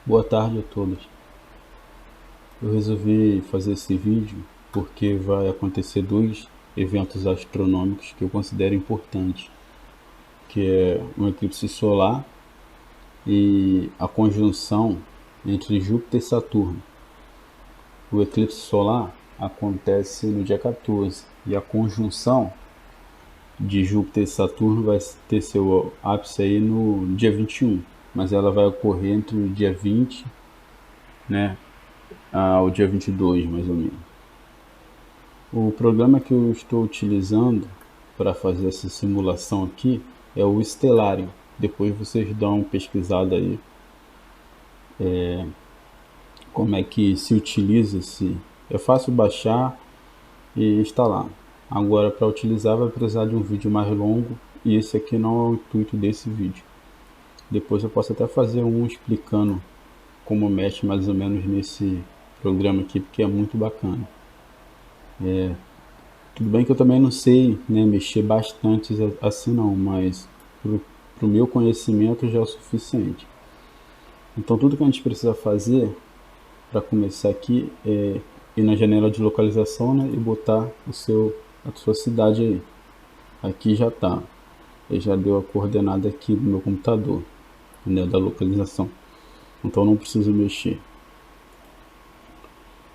Boa tarde a todos. Eu resolvi fazer esse vídeo porque vai acontecer dois eventos astronômicos que eu considero importantes, que é um eclipse solar e a conjunção entre Júpiter e Saturno. O eclipse solar acontece no dia 14 e a conjunção de Júpiter e Saturno vai ter seu ápice aí no dia 21, mas ela vai ocorrer entre o dia 20, né, ao dia 22, mais ou menos. O programa que eu estou utilizando para fazer essa simulação aqui é o Stellarium. Depois vocês dão uma pesquisada aí como é que se utiliza esse. É fácil baixar e instalar. Agora, para utilizar vai precisar de um vídeo mais longo e esse aqui não é o intuito desse vídeo. Depois eu posso até fazer um explicando como mexe mais ou menos nesse programa aqui, porque é muito bacana. Tudo bem que eu também não sei, né, mexer bastante assim não, mas pro meu conhecimento já é o suficiente. Então tudo que a gente precisa fazer para começar aqui é ir na janela de localização, né, e botar a sua cidade aí. Aqui já tá. Ele já deu a coordenada aqui do meu computador, né, da localização. Então não preciso mexer.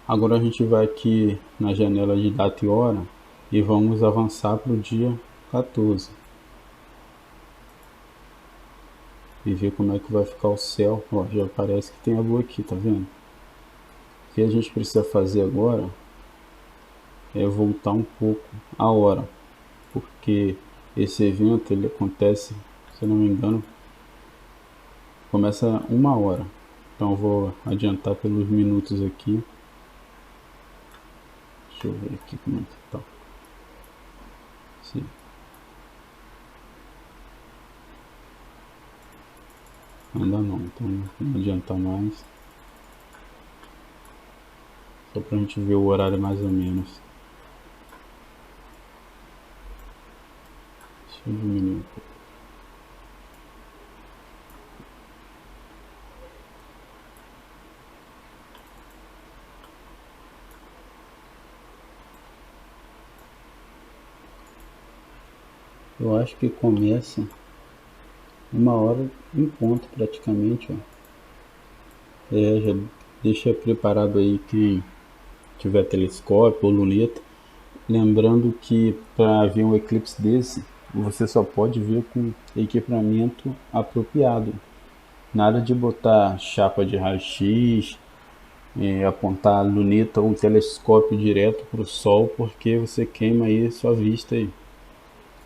Agora a gente vai aqui na janela de data e hora e vamos avançar para o dia 14 e ver como é que vai ficar o céu. Ó, já parece que tem a lua aqui, tá vendo? O que a gente precisa fazer agora é voltar um pouco a hora, porque esse evento ele acontece, se eu não me engano, começa 1 hora. Então eu vou adiantar pelos minutos aqui. Deixa eu ver aqui como é que tá. Sim. Ainda não, então vamos adiantar mais. Só pra gente ver o horário mais ou menos. Deixa eu diminuir um pouco. Eu acho que começa 1 hora em ponto praticamente, ó. Já deixa preparado aí quem tiver telescópio ou luneta. Lembrando que para ver um eclipse desse, você só pode ver com equipamento apropriado. Nada de botar chapa de raio-x, apontar a luneta ou um telescópio direto para o sol, porque você queima aí sua vista aí.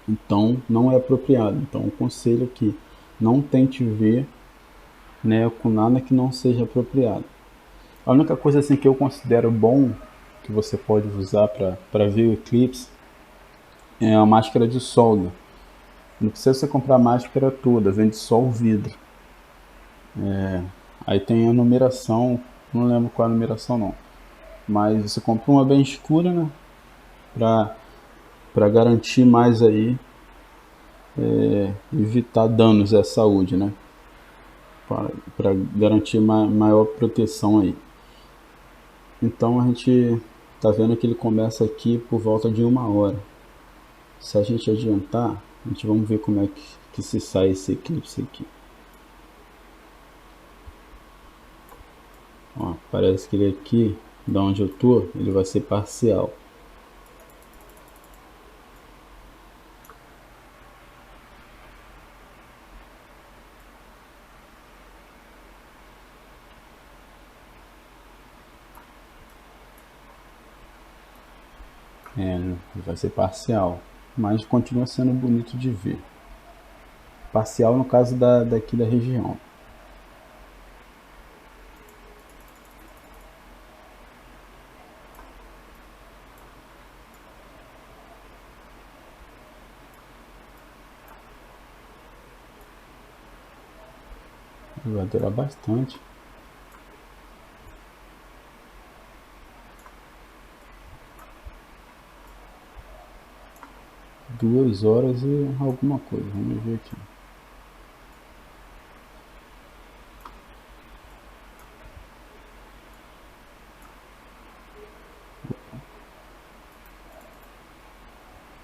Então não é apropriado. Então o conselho aqui, não tente ver, né, com nada que não seja apropriado. A única coisa assim que eu considero bom que você pode usar para ver o eclipse é a máscara de solda. Não precisa você comprar a máscara toda, vende só o vidro. Aí tem a numeração, não lembro qual é a numeração não. Mas você compra uma bem escura, né? Para garantir mais aí, evitar danos à saúde, né? Para garantir maior proteção aí. Então a gente tá vendo que ele começa aqui por volta de 1 hora. Se a gente adiantar, a gente vamos ver como é que se sai esse eclipse aqui. Ó, parece que ele aqui, da onde eu tô, ele vai ser parcial. Ele vai ser parcial, mas continua sendo bonito de ver. Parcial no caso daqui da região. Vai durar bastante. Duas horas e alguma coisa. Vamos ver aqui.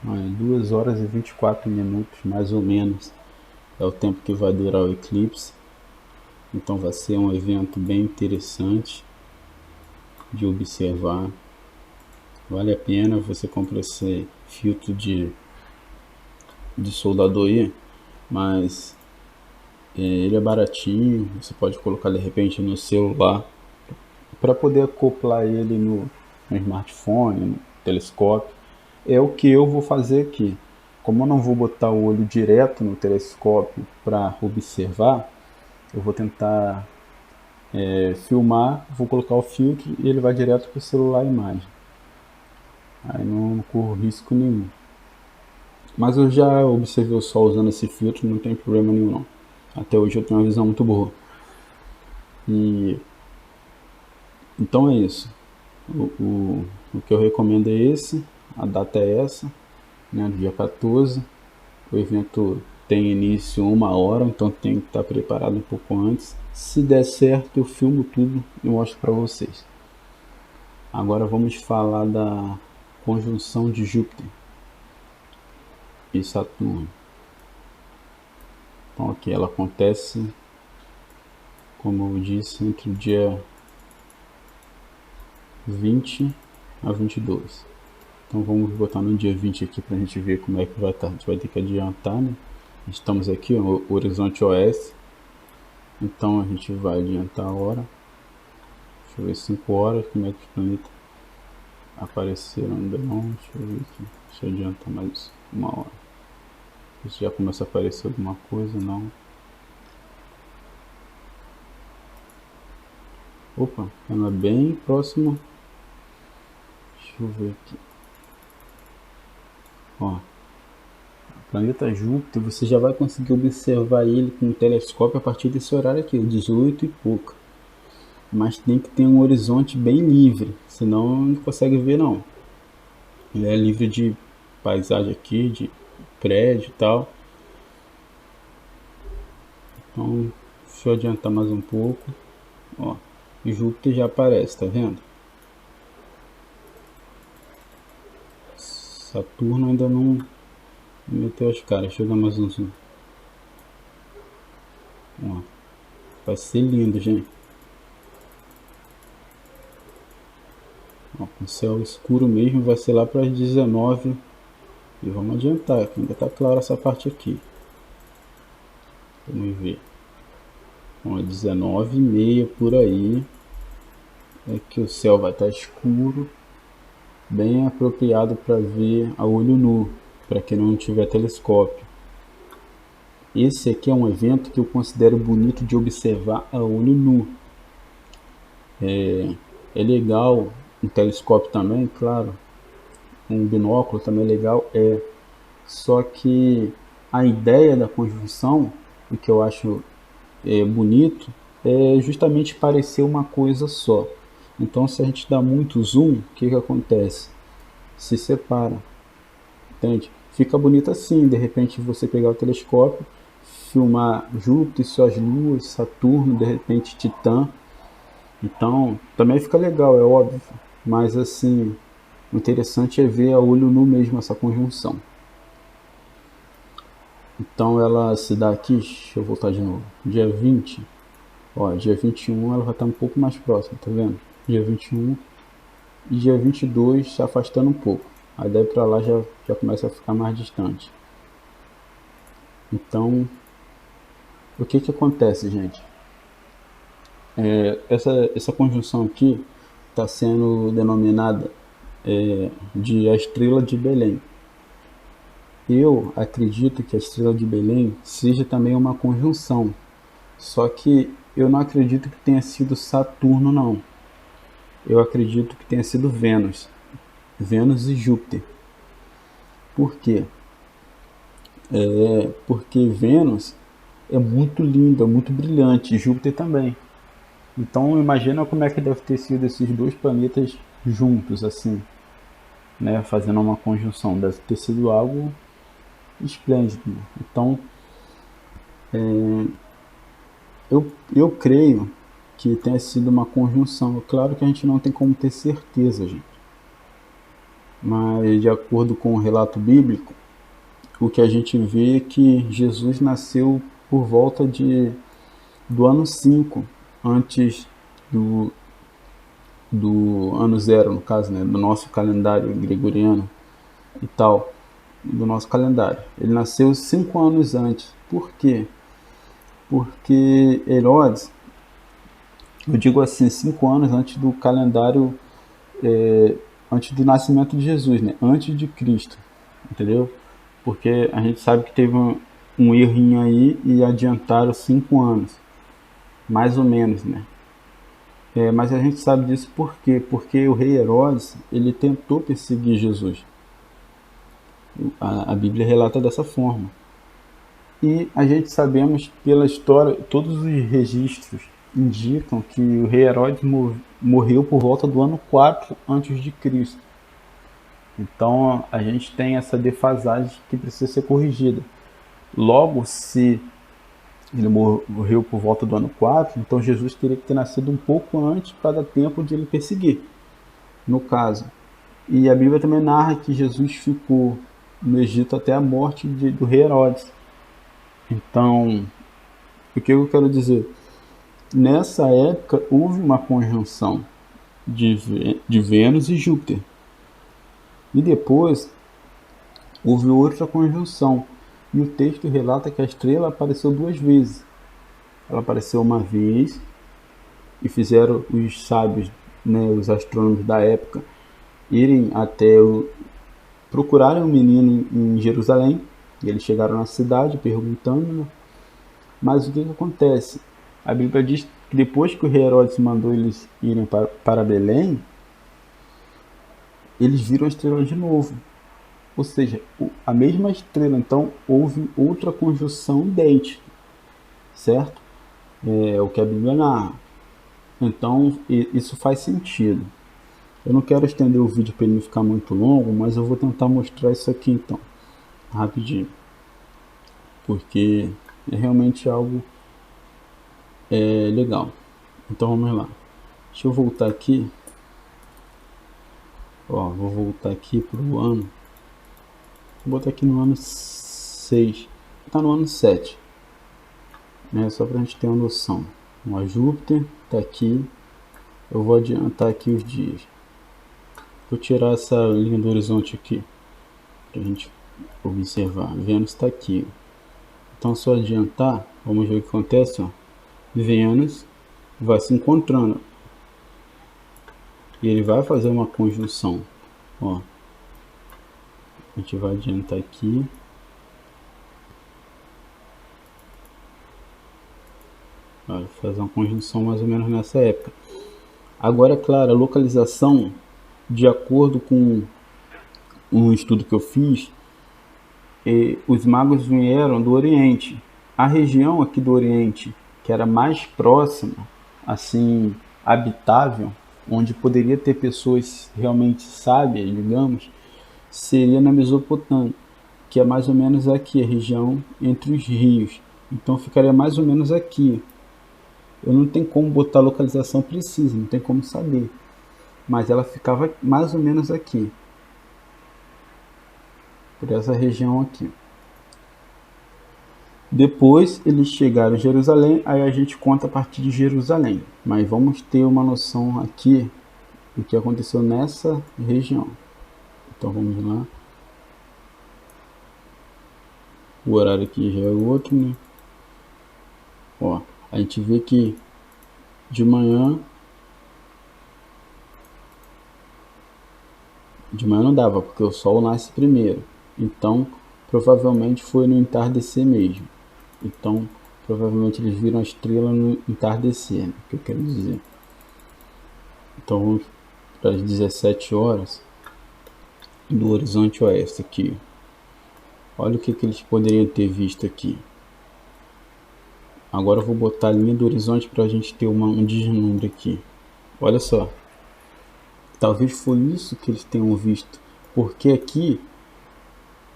2 horas e 24 minutos, mais ou menos, é o tempo que vai durar o eclipse. Então vai ser um evento bem interessante de observar. Vale a pena. Você compra esse filtro de soldador aí, mas ele é baratinho. Você pode colocar de repente no celular para poder acoplar ele no smartphone, no telescópio. É o que eu vou fazer aqui. Como eu não vou botar o olho direto no telescópio para observar, eu vou tentar filmar, vou colocar o filtro e ele vai direto para o celular a imagem. Aí não corro risco nenhum. Mas eu já observei o sol usando esse filtro, não tem problema nenhum não. Até hoje eu tenho uma visão muito boa. E então é isso. O que eu recomendo é esse. A data é essa, né, dia 14. O evento tem início 1 hora, então tem que estar preparado um pouco antes. Se der certo, eu filmo tudo e mostro para vocês. Agora vamos falar da conjunção de Júpiter e Saturno. Então aqui ela acontece, como eu disse, entre o dia 20 a 22. Então vamos botar no dia 20 aqui para a gente ver como é que vai estar. A gente vai ter que adiantar, né? Estamos aqui, ó, horizonte oeste. Então a gente vai adiantar a hora. Deixa eu ver, 5 horas, como é que os planetas apareceram ainda não. Deixa eu ver aqui. Deixa eu adiantar mais 1 hora. Se já começa a aparecer alguma coisa, não. Opa, ela é bem próxima. Deixa eu ver aqui. Ó, planeta Júpiter, você já vai conseguir observar ele com o telescópio a partir desse horário aqui, 18 e pouco. Mas tem que ter um horizonte bem livre, senão não consegue ver não. Ele é livre de paisagem aqui, de prédio e tal. Então, deixa eu adiantar mais um pouco. Ó, Júpiter já aparece, tá vendo? Saturno ainda não meteu as caras. Deixa eu dar mais um zoom. Ó, vai ser lindo, gente. Ó, com céu escuro mesmo, vai ser lá para as 19. E vamos adiantar, que ainda tá claro essa parte aqui. Vamos ver. Ó, 19h30 por aí. É que o céu vai estar escuro. Bem apropriado para ver a olho nu, para quem não tiver telescópio. Esse aqui é um evento que eu considero bonito de observar a olho nu. É legal um telescópio também, claro. Um binóculo também é legal. Só que a ideia da conjunção, o que eu acho bonito, é justamente parecer uma coisa só. Então, se a gente dá muito zoom, o que acontece? Se separa, entende? Fica bonito assim, de repente você pegar o telescópio, filmar Júpiter, suas luas, Saturno, de repente Titã. Então, também fica legal, é óbvio. Mas assim, o interessante é ver a olho nu mesmo essa conjunção. Então ela se dá aqui, deixa eu voltar de novo, dia 20, ó, dia 21 ela vai estar um pouco mais próxima, tá vendo? Dia 21 e dia 22 se afastando um pouco, aí daí pra lá já começa a ficar mais distante. Então, o que acontece, gente? Essa conjunção aqui está sendo denominada de a estrela de Belém. Eu acredito que a estrela de Belém seja também uma conjunção, só que eu não acredito que tenha sido Saturno, não. Eu acredito que tenha sido Vênus, Vênus e Júpiter. Por quê? Porque Vênus é muito linda, muito brilhante, e Júpiter também. Então imagina como é que deve ter sido esses dois planetas juntos, assim, né, fazendo uma conjunção. Deve ter sido algo esplêndido. Então, eu creio que tenha sido uma conjunção. Claro que a gente não tem como ter certeza, gente. mas de acordo com o relato bíblico, o que a gente vê é que Jesus nasceu por volta do ano 5 antes do, do ano zero, no caso, né, do nosso calendário gregoriano e tal, do nosso calendário. Ele nasceu 5 anos antes. Por quê? Porque Herodes, eu digo assim, 5 anos antes do calendário, antes do nascimento de Jesus, né? Antes de Cristo, entendeu? Porque a gente sabe que teve um errinho aí e adiantaram 5 anos, mais ou menos, né? Mas a gente sabe disso por quê? Porque o rei Herodes, ele tentou perseguir Jesus. A Bíblia relata dessa forma. E a gente sabemos pela história, todos os registros indicam que o rei Herodes morreu por volta do ano 4 antes de Cristo. Então a gente tem essa defasagem que precisa ser corrigida. Logo, se ele morreu por volta do ano 4, então Jesus teria que ter nascido um pouco antes para dar tempo de ele perseguir, no caso. E a Bíblia também narra que Jesus ficou no Egito até a morte do rei Herodes. Então, o que eu quero dizer? Nessa época houve uma conjunção de Vênus e Júpiter. E depois houve outra conjunção. E o texto relata que a estrela apareceu 2 vezes. Ela apareceu uma vez e fizeram os sábios, né, os astrônomos da época, irem até procurarem o menino em Jerusalém. E eles chegaram na cidade perguntando, né? Mas o que acontece? A Bíblia diz que depois que o rei Herodes mandou eles irem para Belém, eles viram a estrela de novo. Ou seja, a mesma estrela. Então houve outra conjunção idêntica, certo? É o que a Bíblia narra. Então isso faz sentido. Eu não quero estender o vídeo para ele não ficar muito longo, mas eu vou tentar mostrar isso aqui então, rapidinho, porque é realmente algo legal. Então vamos lá. Deixa eu voltar aqui. Ó, vou voltar aqui para o ano. Vou botar aqui no ano 6. Está no ano 7. Né? Só para a gente ter uma noção. Ó, Júpiter está aqui. Eu vou adiantar aqui os dias. Vou tirar essa linha do horizonte aqui, para a gente observar. Vênus está aqui. Então, se eu adiantar, vamos ver o que acontece. Ó. Vênus vai se encontrando. E ele vai fazer uma conjunção. Ó. A gente vai adiantar aqui. Vai fazer uma conjunção mais ou menos nessa época. Agora, é claro, a localização, de acordo com um estudo que eu fiz, os magos vieram do Oriente. A região aqui do Oriente, que era mais próxima, assim, habitável, onde poderia ter pessoas realmente sábias, digamos, seria na Mesopotâmia, que é mais ou menos aqui, a região entre os rios. Então ficaria mais ou menos aqui. Eu não tenho como botar a localização precisa, não tem como saber. Mas ela ficava mais ou menos aqui, por essa região aqui. Depois eles chegaram em Jerusalém, aí a gente conta a partir de Jerusalém. Mas vamos ter uma noção aqui do que aconteceu nessa região. Então vamos lá. O horário aqui já é outro, né? Ó, a gente vê que de manhã não dava, porque o sol nasce primeiro. Então, provavelmente foi no entardecer mesmo. Então, provavelmente eles viram a estrela no entardecer, né? Que eu quero dizer. Então, vamos para as 17 horas do horizonte oeste aqui. Olha o que eles poderiam ter visto aqui. Agora eu vou botar a linha do horizonte para a gente ter um deslumbre aqui. Olha só. Talvez foi isso que eles tenham visto. Porque aqui,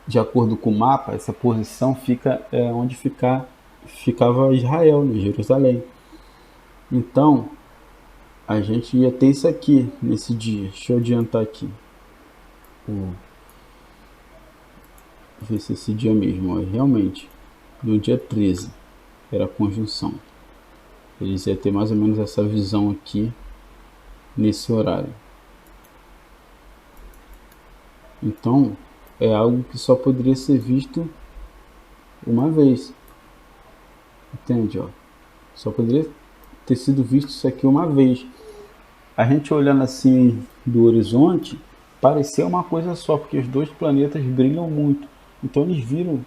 de acordo com o mapa, essa posição fica onde ficava Israel, né, Jerusalém. Então, a gente ia ter isso aqui nesse dia. Deixa eu adiantar aqui. ver se esse dia mesmo, ó, realmente, no dia 13 era a conjunção. Eles iam ter mais ou menos essa visão aqui nesse horário. Então, é algo que só poderia ser visto uma vez. Entende? Ó? Só poderia ter sido visto isso aqui uma vez. A gente olhando assim do horizonte, parecia uma coisa só, porque os dois planetas brilham muito. Então eles viram,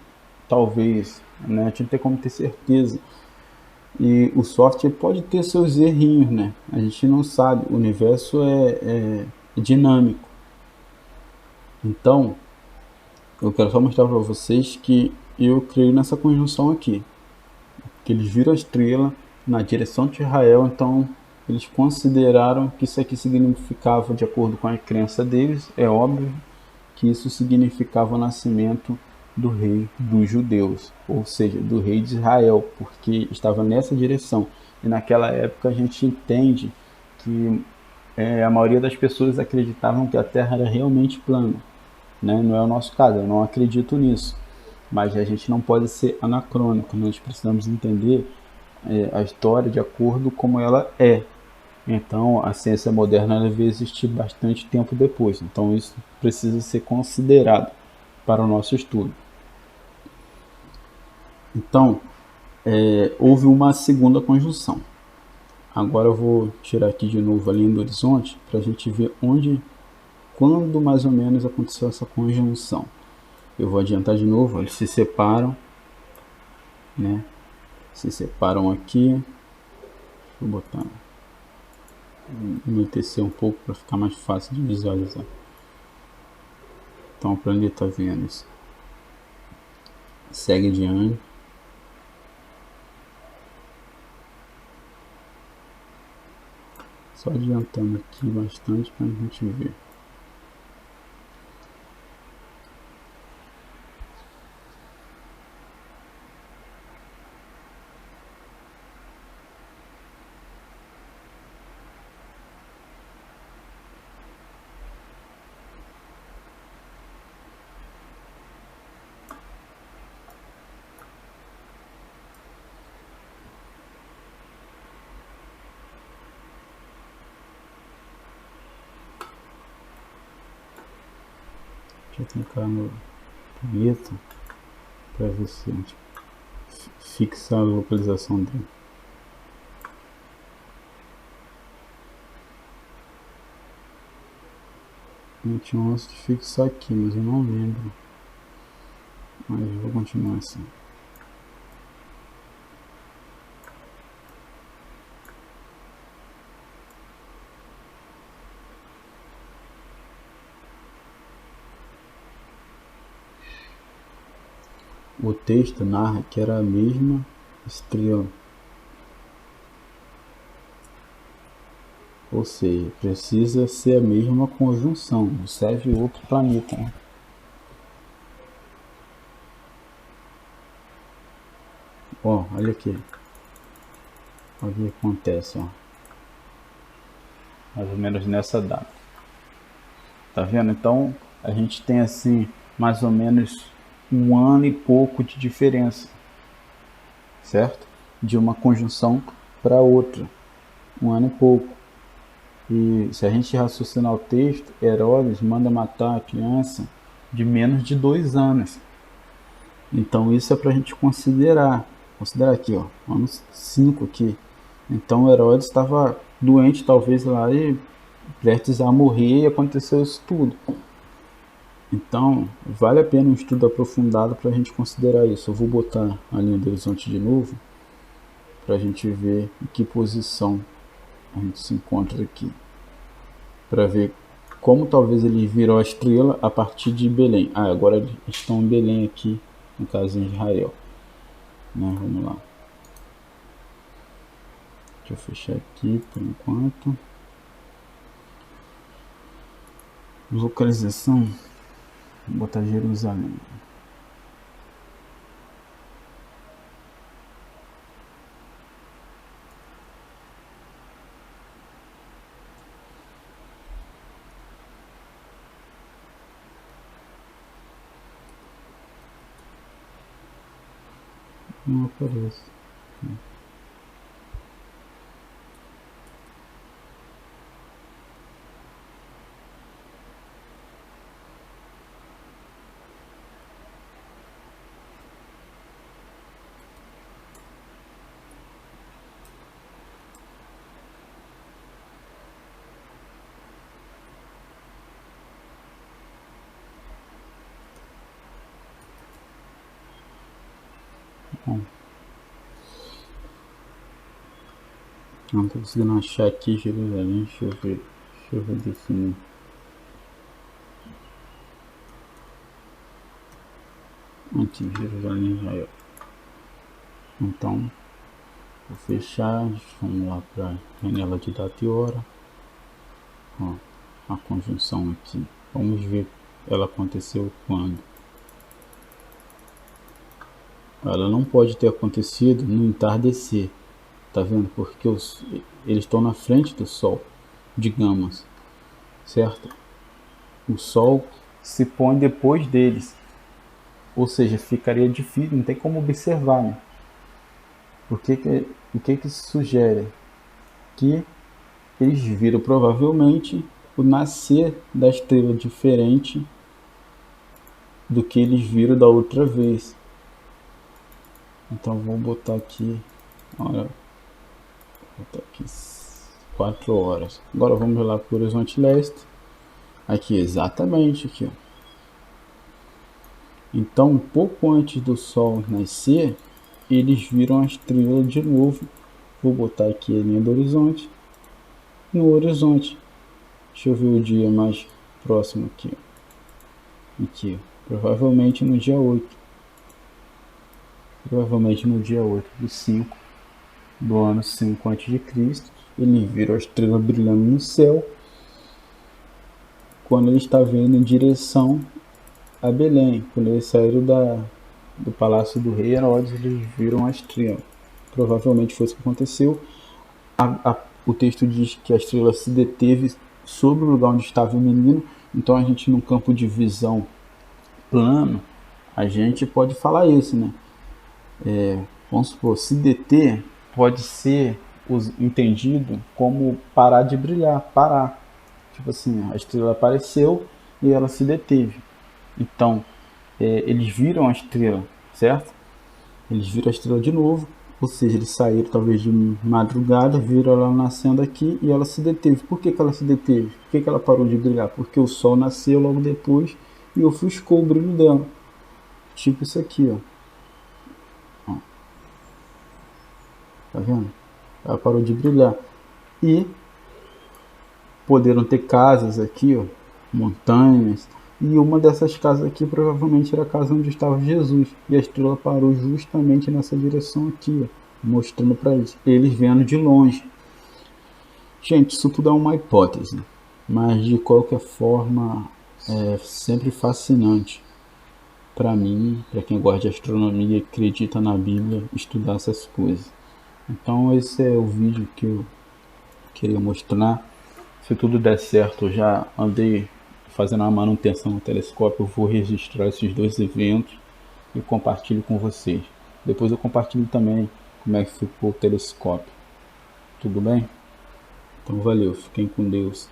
talvez, né? A gente não tem como ter certeza. E o software pode ter seus errinhos, né? A gente não sabe. O universo é dinâmico. Então, eu quero só mostrar para vocês que eu creio nessa conjunção aqui. Que eles viram a estrela na direção de Israel, então eles consideraram que isso aqui significava, de acordo com a crença deles, é óbvio que isso significava o nascimento do rei dos judeus, ou seja, do rei de Israel, porque estava nessa direção. E naquela época a gente entende que a maioria das pessoas acreditavam que a Terra era realmente plana, né? Não é o nosso caso, eu não acredito nisso. Mas a gente não pode ser anacrônico, nós precisamos entender a história de acordo como ela é. Então, a ciência moderna ela veio existir bastante tempo depois. Então, isso precisa ser considerado para o nosso estudo. Então, houve uma segunda conjunção. Agora eu vou tirar aqui de novo a linha do horizonte para a gente ver quando mais ou menos aconteceu essa conjunção. Eu vou adiantar de novo, eles se separam, né? Se separam aqui. Vou botar anoitecer um pouco para ficar mais fácil de visualizar. Então o planeta Vênus segue adiante. Só adiantando aqui bastante para a gente ver. Deixa eu clicar no planeta para ver se a gente fixa a localização dele. Eu tinha um lance de fixar aqui, mas eu não lembro. Mas eu vou continuar assim. O texto narra que era a mesma estrela. Ou seja, precisa ser a mesma conjunção, não serve outro planeta. Né? Ó, olha aqui. Olha o que acontece, ó. Mais ou menos nessa data. Tá vendo? Então, a gente tem assim, mais ou menos um ano e pouco de diferença. Certo? De uma conjunção para outra. Um ano e pouco. E se a gente raciocinar o texto, Herodes manda matar a criança de menos de 2 anos. Então isso é para a gente considerar. Considerar aqui, ó, ano 5 aqui. Então Herodes estava doente talvez lá e prestes a morrer e aconteceu isso tudo. Então vale a pena um estudo aprofundado para a gente considerar isso. Eu vou botar a linha do horizonte de novo para a gente ver em que posição a gente se encontra aqui. Para ver como talvez ele virou a estrela a partir de Belém. Ah, agora eles estão em Belém aqui, no caso em Israel. Né? Vamos lá. Deixa eu fechar aqui por enquanto. Localização. Vou botar Jerusalém. Não aparece. Bom, não tô conseguindo achar aqui Jerusalém. Deixa eu ver. Deixa eu ver definir. Aqui, Jerusalém, Israel. Então, vou fechar. Vamos lá para janela de data e hora. Ó, a conjunção aqui. Vamos ver ela aconteceu quando. Ela não pode ter acontecido no entardecer. Tá vendo? Porque eles estão na frente do Sol, digamos, certo? O Sol se põe depois deles, ou seja, ficaria difícil, não tem como observar, né? O que isso sugere? Que eles viram provavelmente o nascer da estrela diferente do que eles viram da outra vez. Então vou botar aqui, olha, vou botar aqui 4 horas. Agora vamos lá para o horizonte leste. Aqui, exatamente aqui, ó. Então, um pouco antes do Sol nascer, eles viram a estrela de novo. Vou botar aqui a linha do horizonte. No horizonte, deixa eu ver o dia mais próximo aqui. Aqui, provavelmente no dia 8. Provavelmente no dia 8 do 5 do ano 5 a.C. Eles viram a estrela brilhando no céu quando ele está vindo em direção a Belém. Quando eles saíram do palácio do rei Herodes, eles viram a estrela. Provavelmente foi isso que aconteceu. O texto diz que a estrela se deteve sobre o lugar onde estava o menino. Então a gente, num campo de visão plano, a gente pode falar isso, né? Vamos supor, se deter pode ser entendido como parar de brilhar, parar. Tipo assim, a estrela apareceu e ela se deteve. Então, eles viram a estrela, certo? Eles viram a estrela de novo, ou seja, eles saíram talvez de madrugada, viram ela nascendo aqui e ela se deteve. Por que ela se deteve? Por que ela parou de brilhar? Porque o sol nasceu logo depois e ofuscou o brilho dela. Tipo isso aqui, ó. Tá vendo? Ela parou de brilhar. E poderam ter casas aqui, ó, montanhas. E uma dessas casas aqui provavelmente era a casa onde estava Jesus. E a estrela parou justamente nessa direção aqui, ó, mostrando para eles vendo de longe. Gente, isso tudo é uma hipótese, mas de qualquer forma é sempre fascinante para mim, para quem gosta de astronomia e acredita na Bíblia, estudar essas coisas. Então esse é o vídeo que eu queria mostrar. Se tudo der certo, eu já andei fazendo uma manutenção no telescópio, eu vou registrar esses dois eventos e compartilho com vocês. Depois eu compartilho também como é que ficou o telescópio. Tudo bem? Então valeu, fiquem com Deus.